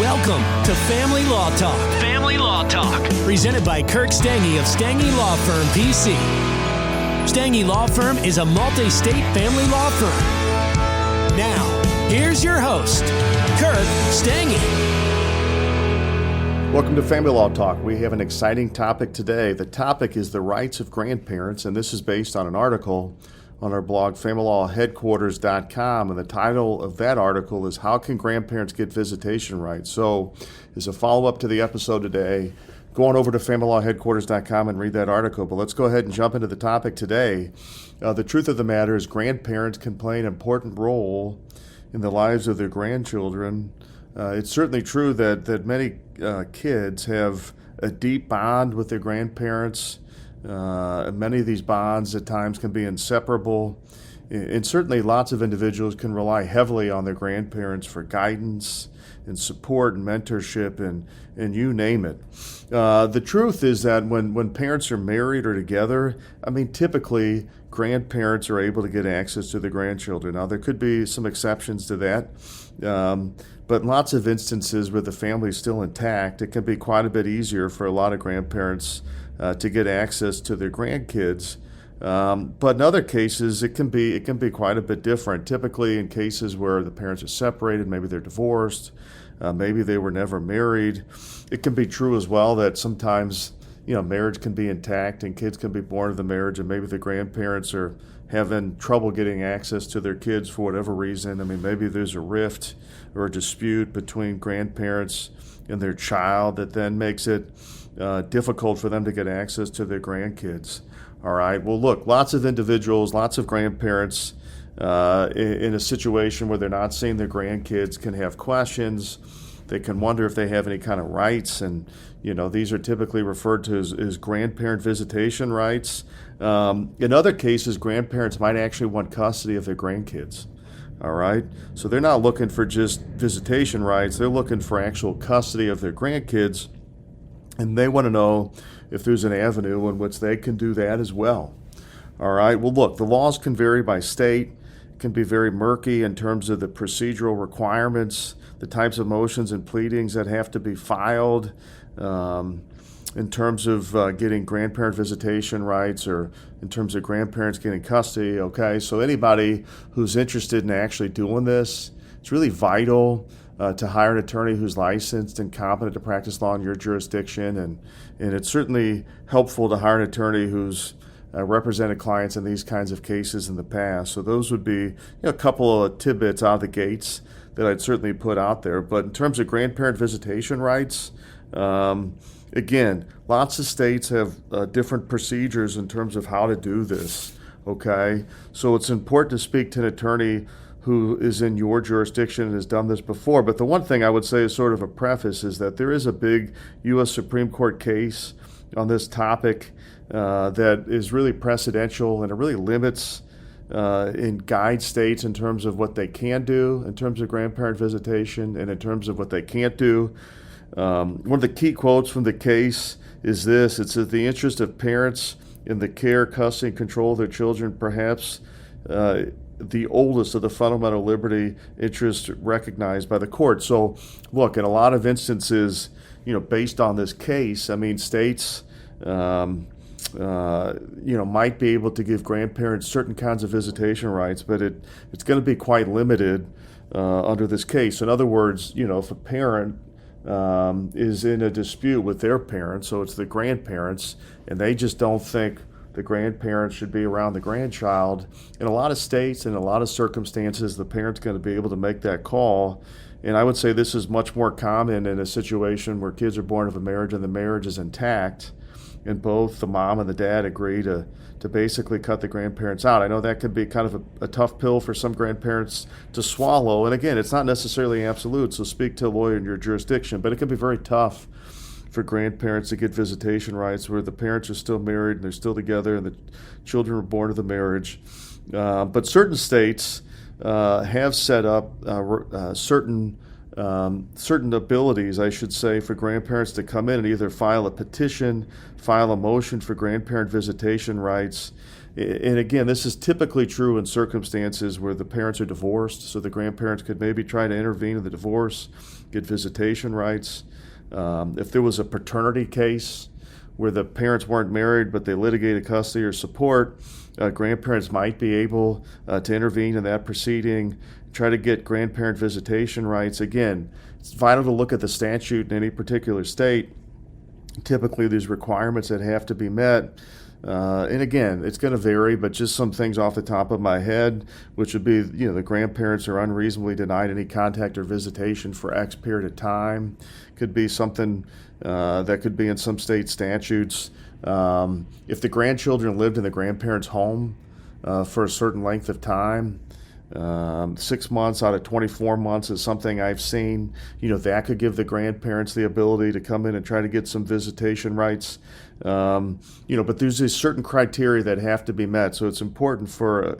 Welcome to Family Law Talk. Family Law Talk. Presented by Kirk Stange of Stange Law Firm, PC. Stange Law Firm is a multi-state family law firm. Now, here's your host, Kirk Stange. Welcome to Family Law Talk. We have an exciting topic today. The topic is the rights of grandparents, and this is based on an article on our blog, familylawheadquarters.com, and the title of that article is How Can Grandparents Get Visitation Rights? So, as a follow-up to the episode today, go on over to familylawheadquarters.com and read that article. But let's go ahead and jump into the topic today. The truth of the matter is grandparents can play an important role in the lives of their grandchildren. It's certainly true that many kids have a deep bond with their grandparents. Many of these bonds at times can be inseparable, and certainly lots of individuals can rely heavily on their grandparents for guidance and support and mentorship and you name it. The truth is that when parents are married or together, typically grandparents are able to get access to the grandchildren. Now, there could be some exceptions to that, but in lots of instances where the family is still intact, it can be quite a bit easier for a lot of grandparents to get access to their grandkids. But in other cases, it can be quite a bit different. Typically in cases where the parents are separated, maybe they're divorced, maybe they were never married. It can be true as well that sometimes, marriage can be intact and kids can be born of the marriage, and maybe the grandparents are having trouble getting access to their kids for whatever reason. Maybe there's a rift or a dispute between grandparents and their child that then makes it difficult for them to get access to their grandkids. All right. Well, look, lots of individuals, lots of grandparents in a situation where they're not seeing their grandkids can have questions. They can wonder if they have any kind of rights, and these are typically referred to as grandparent visitation rights. In other cases, grandparents might actually want custody of their grandkids. All right. So they're not looking for just visitation rights. They're looking for actual custody of their grandkids. And they want to know if there's an avenue in which they can do that as well. All right. Well, look, the laws can vary by state. It can be very murky in terms of the procedural requirements, the types of motions and pleadings that have to be filed, in terms of getting grandparent visitation rights, or in terms of grandparents getting custody. Okay. So anybody who's interested in actually doing this, it's really vital to hire an attorney who's licensed and competent to practice law in your jurisdiction, and it's certainly helpful to hire an attorney who's represented clients in these kinds of cases in the past. So those would be a couple of tidbits out of the gates that I'd certainly put out there. But in terms of grandparent visitation rights, again, lots of states have different procedures in terms of how to do this. Okay, so it's important to speak to an attorney who is in your jurisdiction and has done this before. But the one thing I would say as sort of a preface is that there is a big U.S. Supreme Court case on this topic that is really precedential, and it really limits and guides states in terms of what they can do in terms of grandparent visitation and in terms of what they can't do. One of the key quotes from the case is this. It says, "The interest of parents in the care, custody, and control of their children, perhaps the oldest of the fundamental liberty interests recognized by the court." So, look, in a lot of instances, based on this case, states, might be able to give grandparents certain kinds of visitation rights, but it's going to be quite limited under this case. In other words, if a parent is in a dispute with their parents, so it's the grandparents, and they just don't think the grandparents should be around the grandchild, in a lot of states and in a lot of circumstances, the parent's going to be able to make that call. And I would say this is much more common in a situation where kids are born of a marriage and the marriage is intact, and both the mom and the dad agree to basically cut the grandparents out. I know that could be kind of a tough pill for some grandparents to swallow. And again, it's not necessarily absolute, so speak to a lawyer in your jurisdiction, but it can be very tough for grandparents to get visitation rights where the parents are still married and they're still together and the children were born of the marriage. But certain states have set up certain abilities, I should say, for grandparents to come in and either file a petition, file a motion for grandparent visitation rights, And again, this is typically true in circumstances where the parents are divorced, so the grandparents could maybe try to intervene in the divorce, get visitation rights. If there was a paternity case where the parents weren't married but they litigated custody or support, grandparents might be able to intervene in that proceeding, try to get grandparent visitation rights. Again, it's vital to look at the statute in any particular state. Typically, there's requirements that have to be met. And again, it's going to vary, but just some things off the top of my head, which would be, the grandparents are unreasonably denied any contact or visitation for X period of time. Could be something that could be in some state statutes. If the grandchildren lived in the grandparents' home for a certain length of time, 6 months out of 24 months is something I've seen. That could give the grandparents the ability to come in and try to get some visitation rights. But there's these certain criteria that have to be met. So it's important for,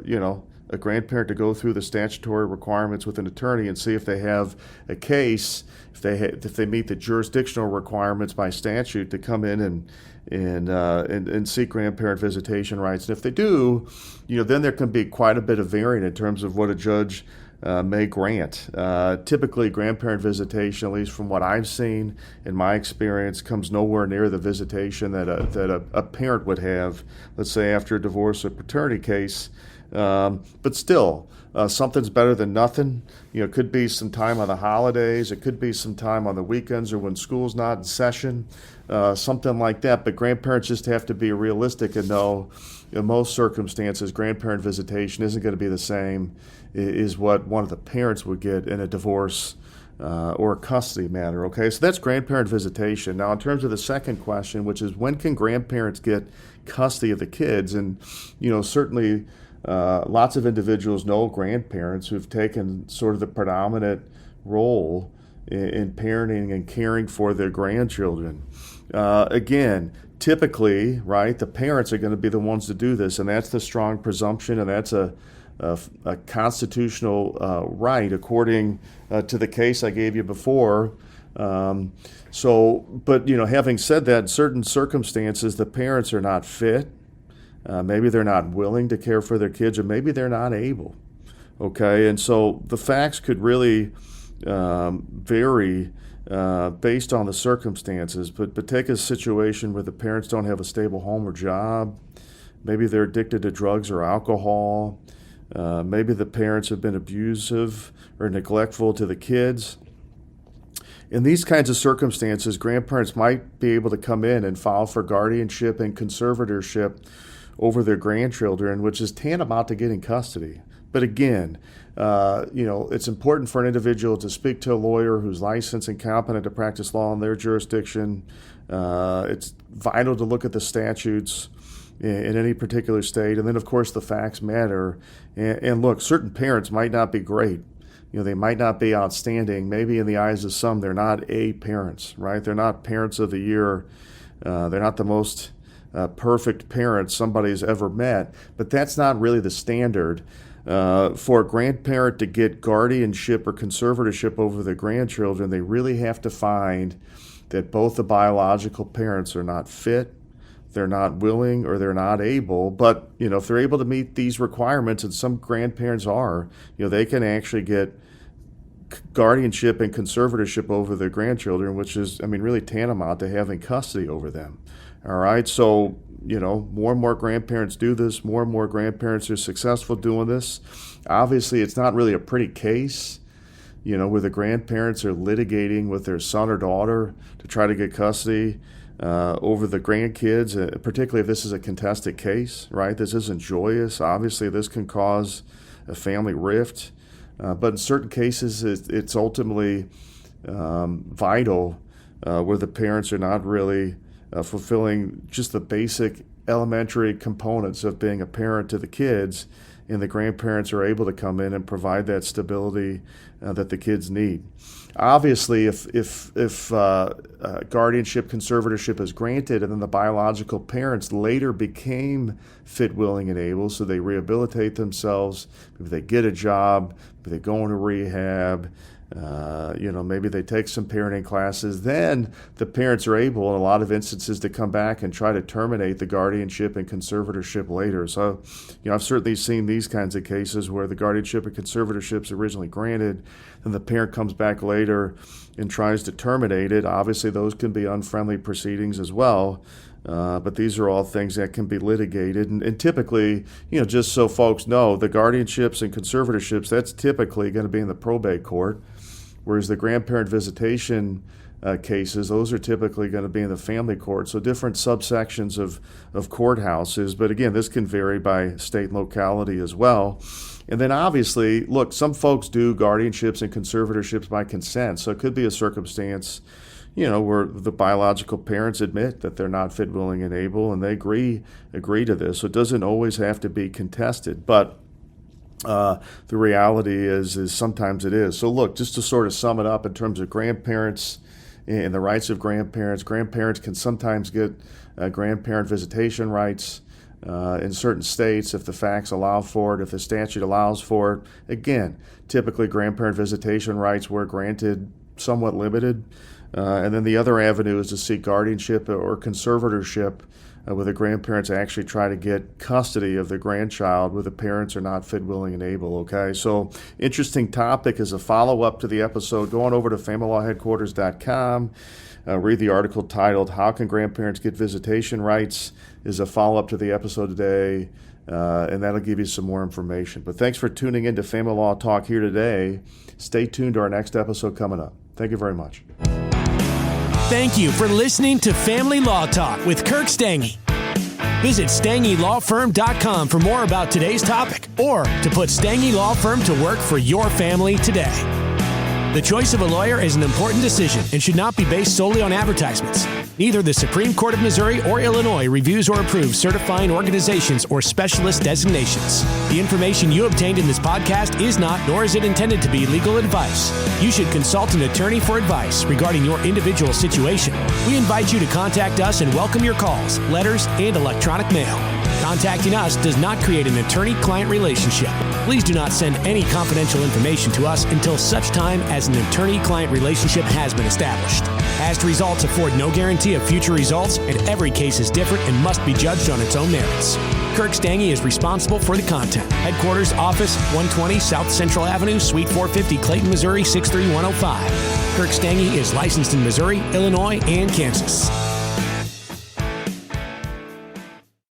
a grandparent to go through the statutory requirements with an attorney and see if they have a case, if they meet the jurisdictional requirements by statute to come in and seek grandparent visitation rights. And if they do, then there can be quite a bit of variance in terms of what a judge may grant. Typically, grandparent visitation, at least from what I've seen in my experience, comes nowhere near the visitation that a parent would have, let's say, after a divorce or paternity case. But still, something's better than nothing. It could be some time on the holidays. It could be some time on the weekends or when school's not in session, something like that. But grandparents just have to be realistic and know, in most circumstances, grandparent visitation isn't going to be the same as what one of the parents would get in a divorce or a custody matter. Okay, so that's grandparent visitation. Now, in terms of the second question, which is when can grandparents get custody of the kids? And, certainly lots of individuals know grandparents who've taken sort of the predominant role in parenting and caring for their grandchildren. Again, typically, right, the parents are going to be the ones to do this, and that's the strong presumption, and that's a constitutional right according to the case I gave you before. But having said that, in certain circumstances, the parents are not fit. Maybe they're not willing to care for their kids, or maybe they're not able. Okay, and so the facts could really vary based on the circumstances. But take a situation where the parents don't have a stable home or job. Maybe they're addicted to drugs or alcohol. Maybe the parents have been abusive or neglectful to the kids. In these kinds of circumstances, grandparents might be able to come in and file for guardianship and conservatorship over their grandchildren, which is tantamount to getting custody. But again, it's important for an individual to speak to a lawyer who's licensed and competent to practice law in their jurisdiction. It's vital to look at the statutes in any particular state. And then, of course, the facts matter. And look, certain parents might not be great. They might not be outstanding. Maybe in the eyes of some, they're not A parents, right? They're not parents of the year. They're not the most perfect parents somebody's ever met. But that's not really the standard. For a grandparent to get guardianship or conservatorship over their grandchildren, they really have to find that both the biological parents are not fit, they're not willing, or they're not able. But, if they're able to meet these requirements, and some grandparents are, they can actually get guardianship and conservatorship over their grandchildren, which is, really tantamount to having custody over them. All right, so, more and more grandparents do this. More and more grandparents are successful doing this. Obviously, it's not really a pretty case, where the grandparents are litigating with their son or daughter to try to get custody over the grandkids, particularly if this is a contested case, right? This isn't joyous. Obviously, this can cause a family rift. But in certain cases, it's ultimately vital where the parents are not really fulfilling just the basic elementary components of being a parent to the kids, and the grandparents are able to come in and provide that stability that the kids need. Obviously, if guardianship, conservatorship is granted, and then the biological parents later became fit, willing, and able, so they rehabilitate themselves, maybe they get a job, maybe they go into rehab, Maybe they take some parenting classes. Then the parents are able, in a lot of instances, to come back and try to terminate the guardianship and conservatorship later. So, I've certainly seen these kinds of cases where the guardianship and conservatorship is originally granted, and the parent comes back later and tries to terminate it. Obviously, those can be unfriendly proceedings as well. But these are all things that can be litigated. And typically, just so folks know, the guardianships and conservatorships, that's typically going to be in the probate court, whereas the grandparent visitation cases, those are typically going to be in the family court. So different subsections of courthouses. But again, this can vary by state and locality as well. And then obviously, look, some folks do guardianships and conservatorships by consent. So it could be a circumstance where the biological parents admit that they're not fit, willing, and able, and they agree to this. So it doesn't always have to be contested, but the reality is sometimes it is. So look, just to sort of sum it up in terms of grandparents and the rights of grandparents can sometimes get grandparent visitation rights in certain states if the facts allow for it, if the statute allows for it. Again, typically grandparent visitation rights were granted somewhat limited. And then the other avenue is to seek guardianship or conservatorship where the grandparents actually try to get custody of the grandchild where the parents are not fit, willing, and able, okay? So interesting topic. As a follow-up to the episode, go on over to familylawheadquarters.com, read the article titled, How Can Grandparents Get Visitation Rights? Is a follow-up to the episode today, and that'll give you some more information. But thanks for tuning in to Family Law Talk here today. Stay tuned to our next episode coming up. Thank you very much. Thank you for listening to Family Law Talk with Kirk Stange. Visit StangeLawFirm.com for more about today's topic or to put Stange Law Firm to work for your family today. The choice of a lawyer is an important decision and should not be based solely on advertisements. Neither the Supreme Court of Missouri or Illinois reviews or approves certifying organizations or specialist designations. The information you obtained in this podcast is not, nor is it intended to be, legal advice. You should consult an attorney for advice regarding your individual situation. We invite you to contact us and welcome your calls, letters, and electronic mail. Contacting us does not create an attorney-client relationship. Please do not send any confidential information to us until such time as an attorney-client relationship has been established. Past results afford no guarantee of future results, and every case is different and must be judged on its own merits. Kirk Stange is responsible for the content. Headquarters, Office 120 South Central Avenue, Suite 450, Clayton, Missouri 63105. Kirk Stange is licensed in Missouri, Illinois, and Kansas.